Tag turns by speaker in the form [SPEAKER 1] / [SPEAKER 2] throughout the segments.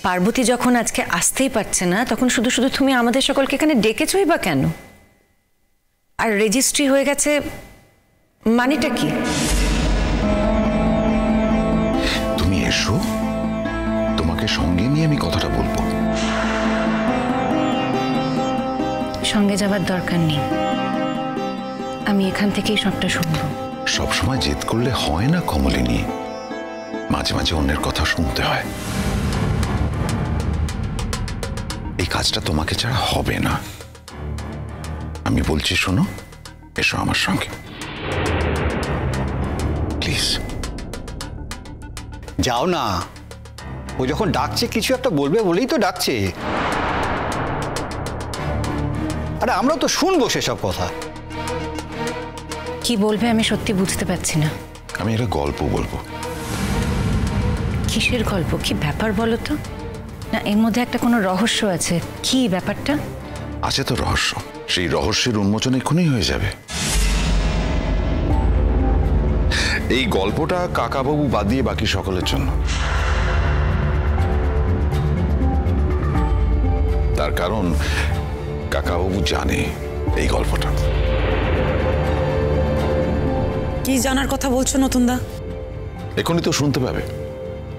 [SPEAKER 1] পার্বতী যখন আজকে আসতেই পারছে না, তখন শুধু শুধু তুমি আমাদের সকলকে এখানে ডেকেছই বা কেন? আর রেজিস্ট্রি হয়ে গেছে মানেটা কি?
[SPEAKER 2] তুমি এসো, তোমাকে সঙ্গে নিয়ে আমি কথাটা বলবো।
[SPEAKER 1] সঙ্গে যাবার দরকার নেই, আমি এখান থেকেই সবটা শুনবো।
[SPEAKER 2] সবসময় জেদ করলে হয় না কমলিনী, মাঝে মাঝে অন্যের কথা শুনতে হয়। এই কাজটা তোমাকে ছাড়া হবে না। আমি বলছি শোনো, এসো আমার সঙ্গে প্লিজ।
[SPEAKER 3] যাও না, ও যখন ডাকছে কিছু একটা বলবে বলেই তো ডাকছে। আরে আমরা তো শুনবো সেসব কথা।
[SPEAKER 1] কি বলবে আমি সত্যি বুঝতে পারছি না।
[SPEAKER 2] আমি একটা গল্প বলবো।
[SPEAKER 1] কিসের গল্প? কি ব্যাপার বলো তো? না এর মধ্যে একটা কোনো রহস্য আছে? কি ব্যাপারটা?
[SPEAKER 2] আছে তো রহস্য, সেই রহস্যের উন্মোচন এক্ষুনি হয়ে যাবে। এই গল্পটা কাকাবাবু বাদ দিয়ে বাকি সকলের জন্য। তার কারণ কাকাবাবু জানে এই গল্পটা।
[SPEAKER 4] কি জানার কথা বলছো নতুনদা?
[SPEAKER 2] এক্ষুনি তো শুনতে পাবে,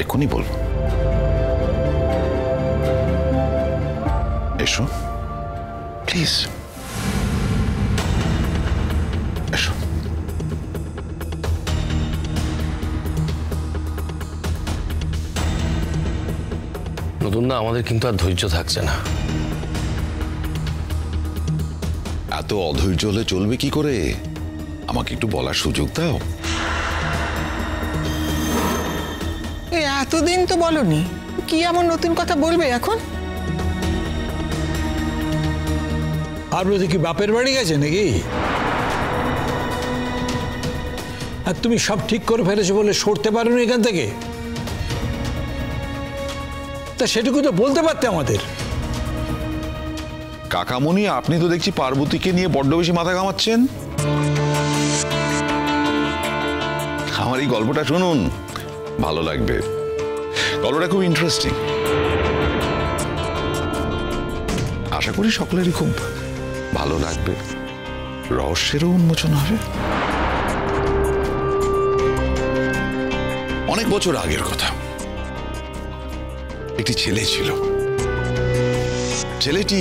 [SPEAKER 2] এক্ষুনি বলবো। এসো প্লিজ, এসো।
[SPEAKER 5] নতুনদা, আমাদের কিন্তু আর ধৈর্য থাকছে না।
[SPEAKER 2] এত অধৈর্য হলে চলবে কি করে? আমাকে একটু বলার সুযোগ দাও।
[SPEAKER 4] এতদিন তো বলনি, কি এমন নতুন কথা বলবে এখন?
[SPEAKER 6] পার্বতী কি বাপের বাড়ি গেছে নাকি? আর তুমি সব ঠিক করে ফেলেছো বলে সরতে পারোনি এখান থেকে? তা সেটুকু তো বলতে পারতে আমাদের।
[SPEAKER 2] কাকামণি, আপনি তো দেখছি পার্বতীকে নিয়ে বড্ড বেশি মাথা ঘামাচ্ছেন। আমার এই গল্পটা শুনুন, ভালো লাগবে। গল্পটা খুব ইন্টারেস্টিং। আশা করি সকলেরই খুব ভালো লাগবে, রহস্যেরও উন্মোচন হবে। অনেক বছর আগের কথা। একটি ছেলে ছিল। ছেলেটি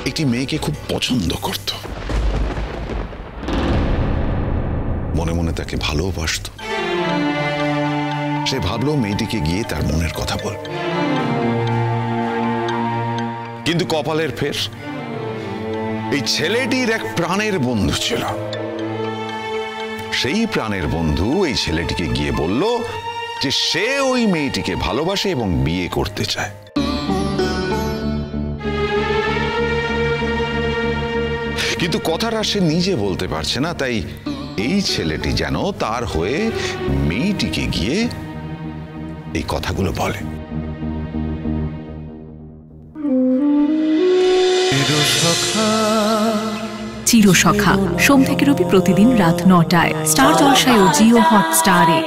[SPEAKER 2] একটি মেয়েকে খুব পছন্দ করত, মনে মনে তাকে ভালোবাসত। সে ভাবলো মেয়েটিকে গিয়ে তার মনের কথা বলবে, কিন্তু কপালের ফের এই ছেলেটির এক প্রাণের বন্ধু ছিল। সেই প্রাণের বন্ধু এই ছেলেটিকে গিয়ে বলল যে সে ওই মেয়েটিকে ভালোবাসে এবং বিয়ে করতে চায়। কিন্তু কথাটা সে নিজে বলতে পারছে না, তাই এই ছেলেটি যেন তার হয়ে মেয়েটিকে গিয়ে এই কথাগুলো বলে।
[SPEAKER 7] চিরসখা, সোম থেকে রবি প্রতিদিন রাত ৯টায় স্টার জলসায় ও জিও হটস্টারে।